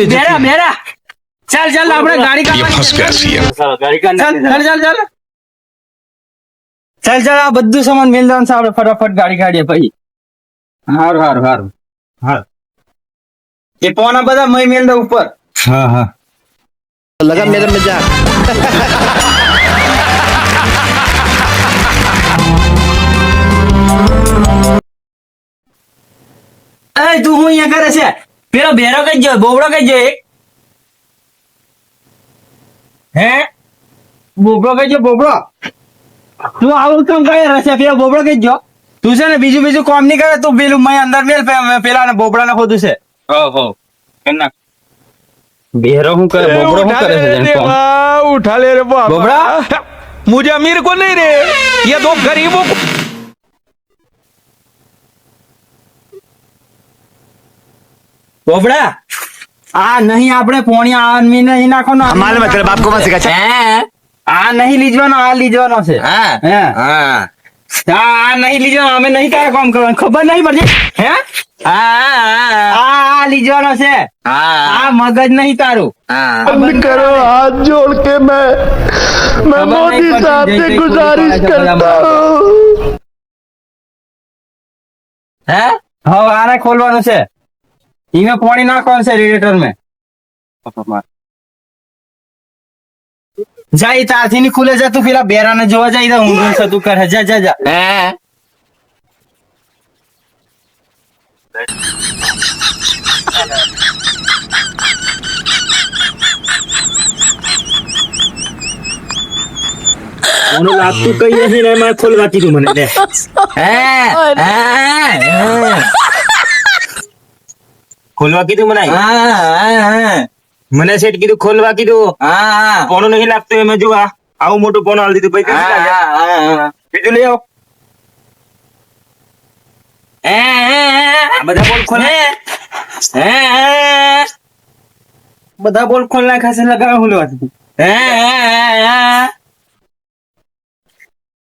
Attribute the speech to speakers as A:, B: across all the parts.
A: બેરા બેરા ચાલ ચાલ આપણે ગાડી કાઢવાની ચાલ ચાલ આ બધું સામાન મેલ દેવાનું છે આપણે ફટાફટ ગાડી કાઢીએ પછી હારું એ પોના બધા મય મેલ દે ઉપર હા
B: लगा मेरा मजाक
A: એ તું હું અહીંયા કરે છે પેલો બેરો કઈ ગયો બોબડો કઈ ગયો એક હે બોબડો કઈ ગયો બોબડો તું આવું કામ કરે છે પેલો બોબડો કઈ ગયો તું છે ને બીજું કામ નહીં કરે તું પેલું મેં અંદર મેલ પેલા ને બોબડા ને ખોદું છે હો કેના બેરો હું કરે બોબડો હું કરે છે
C: उठा ले रे बाबा
A: बोबड़ा
C: मुझे अमीर को नहीं रे ये दो गरीबों को
A: બોબડા આ નહીં આપણે પોણિયા આ નહીં નાખવાનો
B: मालूम है तेरे बाप को मत सिखा
A: આ નહીં લીજવાનો આ લીજવાનો છે
B: हाँ
A: આ નહીં લીજવાનો અમે નહીં તારે કામ કરવાનું ખબર નહીં પડતી હે આ લીજવાનો છે આ મગજ નહીં તારું
B: बंद करो हाथ जोड़ के मैं मोदी साहब से गुजारिश करता हूँ
A: હે હવે આને ખોલવાનું છે ઈમે પાણી નાખવાનું છે રેડિએટર में જાય તારથી ની ખુલે જા તું પેલા બેરાને જોવા જાય ઊંઘ છે તું કરે જા જા જા ઓનું લાગતું કઈ નથી ને એમાં ખોલવા કીધું મને લે ખોલવા કીધું મને મને સેટ કીધું ખોલવા કીધું પોણું નહીં લાગતું એમાં જો આવું મોટું પોણું હાલ દીધું પછી બીજું લઈ આવો બધા બોલ ખોલે બધા બોલ ખોલ નાખા છે લગાવે ખોલવાથી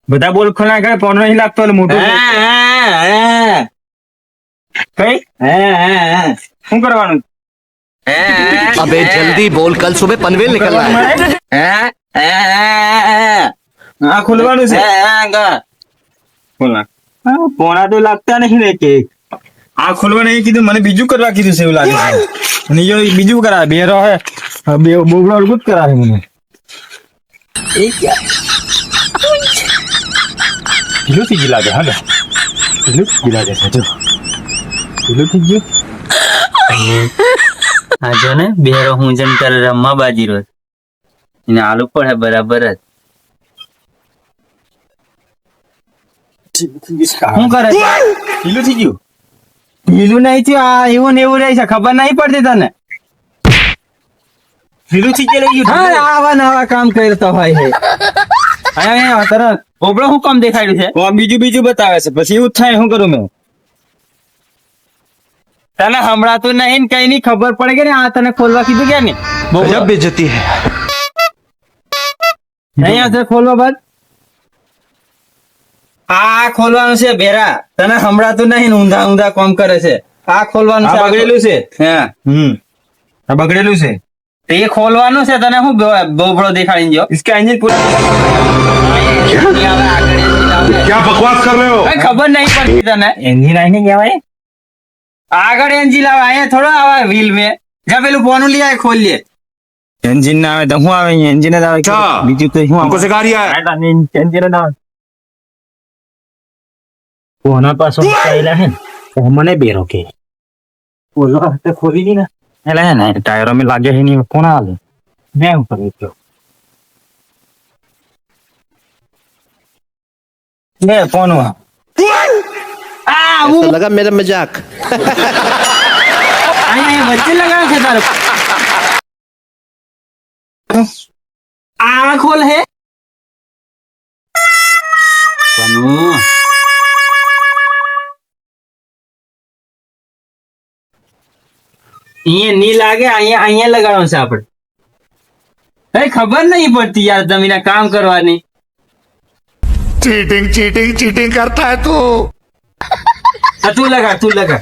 A: બધા બોલ ખોલ નાખે પોણું નહીં લાગતો એટલે મોટું કઈ શું કરવાનું
B: अबे जल्दी बोल कल सुबह पनवेल निकलना है
A: હા ખોલવાનું છે ખોલ નાખ પોણા તો લાગતા નહીં ને કે આ ખોલવા નહીં કીધું મને બીજું કરવા કીધું છે એવું લાગે છે અને એ બીજું કરાવે બેરો હે બે બોબડો અડગું જ કરાવે મને એ ઢીલું થઈ ગયું લાગે હાલો ઢીલું થઈ ગયું લાગે છે જો ઢીલું થઈ ગયું હા જો ને બેરો હું જેમ કરે રમવા બાજી રોજ એને આલુ પડે બરાબર જ શું કરે ઢીલું થઈ ગયું ઢીલું નહીં થયું આ એવું ને એવું રહે છે ખબર નહીં પડતી તને ઢીલું થઈ ગયું આવા નવા કામ કરતો હોય છે અહીંયા તરત બોબડો શું કામ દેખાડ્યું છે બીજું બતાવે છે પછી એવું થાય શું કરું મેં તને હમણાં નહીં કઈ ની ખબર પડે કે ને આ તને ખોલવા કીધું કે ને
B: जब बेइज्जती है
A: અહીંયા છે ખોલવા બાદ આ ખોલવાનું છે બેરા તને હમણાં નહીં ઊંધા ઊંધા કામ કરે છે આ ખોલવાનું છે બગડેલું છે હા આ બગડેલું છે તે ખોલવાનું છે તને શું બોબડો દેખાડીને જો इसका इंजन पूरा
C: क्या बकवास कर रहे हो
A: ખબર નહીં પડતી તને એન્જિન આઈને કહેવાય આગળ એન્જિન આવે અહીંયા થોડો આવે વ્હીલ में જા પેલું પોનું લઈ આવે ખોલ લે એન્જિન ના આવે તો શું આવે એન્જિન જ આવે બીજું તો શું
C: हमको सिखा रिया है
A: એન્જિન જ આવે કોના પાછો ચાલ્યા હે તો મને બેરો કે બોલો તે ખોલી દી ને એટલે હે ને ટાયરો में લાગે હે ની કોના આલે મેં ઉપર ગયો લે પોનું આ
B: ऐसा लगा मेरा मजाक
A: અહીંયા વચ્ચે લગાવ છે તારો આ ખોલ હે કોનું અહીંયા ની લાગે અહીંયા લગાડવાનું છે આપણે અરે ખબર નહીં પડતી યાર તમે કામ કરવાની
C: चीटिंग चीटिंग चीटिंग करता है तू
A: તું લગા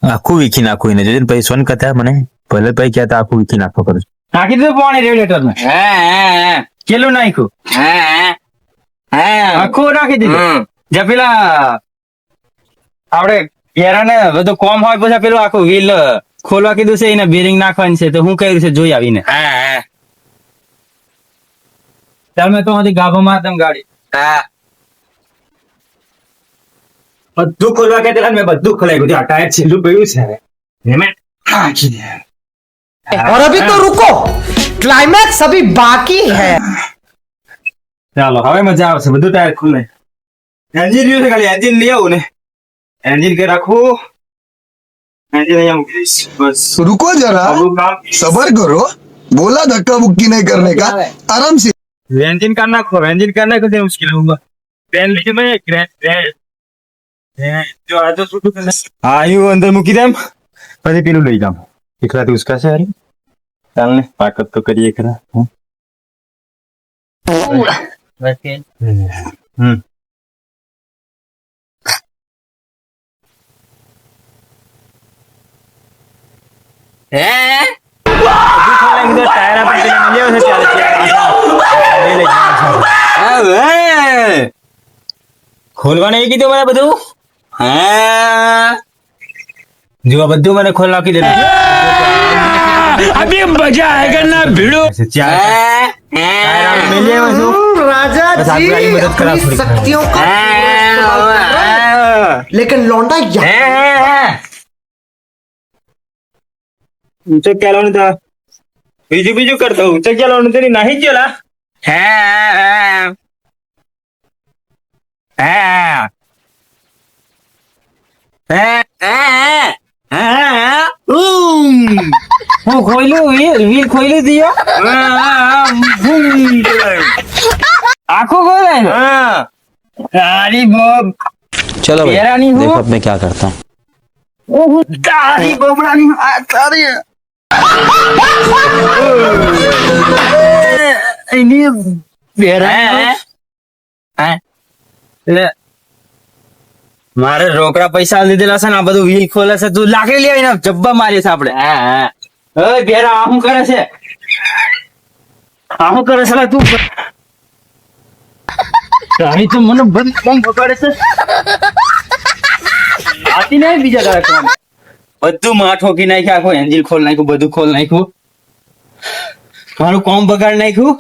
D: આખું વીખી નાખું એને જોઈને પછી સોન કથા મને ભલે પછી કહેતા આખું વીખી નાખો કરું
A: નાખી દીધું પાણી રેગ્યુલેટર માં કેટલું નાખ્યું આખું નાખી દીધું જે પેલા આપડે ઘેરાને બધું કોમ હોય પછી પેલું આખું વ્હીલ ખોલવા કીધું છે એને બેરિંગ નાખવાની છે તો હું કર્યું છે જોઈ આવીને તમે તો હજી ગાભો મારતમ ગાડી બધું ખોલવા કે મેં બધું ખોલાઈ ગયું આ ટાયર છેલ્લું પડ્યું છે મેં નાખી દે
E: और अभी तो रुको क्लाइमैक्स अभी बाकी है
A: ચાલો હવે મજા આવશે બધું ટાયર ખુલે એન્જિન રહ્યું છે ખાલી એન્જિન લઈ આવું ને એન્જિન કે રાખવું એન્જિન અહીંયા મૂકી દઈશ બસ
F: रुको जरा
A: આપણું કામ
F: सबर करो बोला धक्का मुक्की नहीं करने का आराम से
A: एंजिन करना खो एंजिन करना कैसे मुश्किल होगा पेन लेके मैं जो आ तो शुरू करना हाँ यूं अंदर मुकी देम પછી પેલું લઈ જામ એકલાથી ઉસકા છે અરે ચાલ ને પાકત તો કરીએ ખરા ટાયર આપણે ખોલવાનું એ કીધું મને બધું જો આ બધું મને ખોલ નાખી દે અભી મજા આયેગા ના ભીડો
E: राजा जी अपनी शक्तियों का लेकिन लौंडा यहाँ
A: ઊંચો ક્યાલો તો બીજું બીજું કરતો ઊંચો ક્યાલો તેની નહીં ગયેલા હું ખોયલું વીલ ખોયલું દિયો આખો ખોલાય તારી બોબ
D: ચલો
A: પેરાની હું
D: अब मैं क्या करता हूँ
A: ઓહ તારી બોબડાની તારી એની પેરા મારે રોકડા પૈસા લીધેલા છે ને આ બધું વ્હીલ ખોલે છે તું લાકડી લઈ આવીને જબ્બા મારી છે આપણે ઓય બેરા આ શું કરે છે આ શું કરે છે લા તું તારી તો મને બંધ બંધ પકડે છે આતી નહીં બીજા તારા બધું માં ઠોકી નાખ્યા આખું એન્જિન ખોલ નાખ્યું બધું ખોલ નાખ્યું મારું કોમ બગાડ નાખ્યું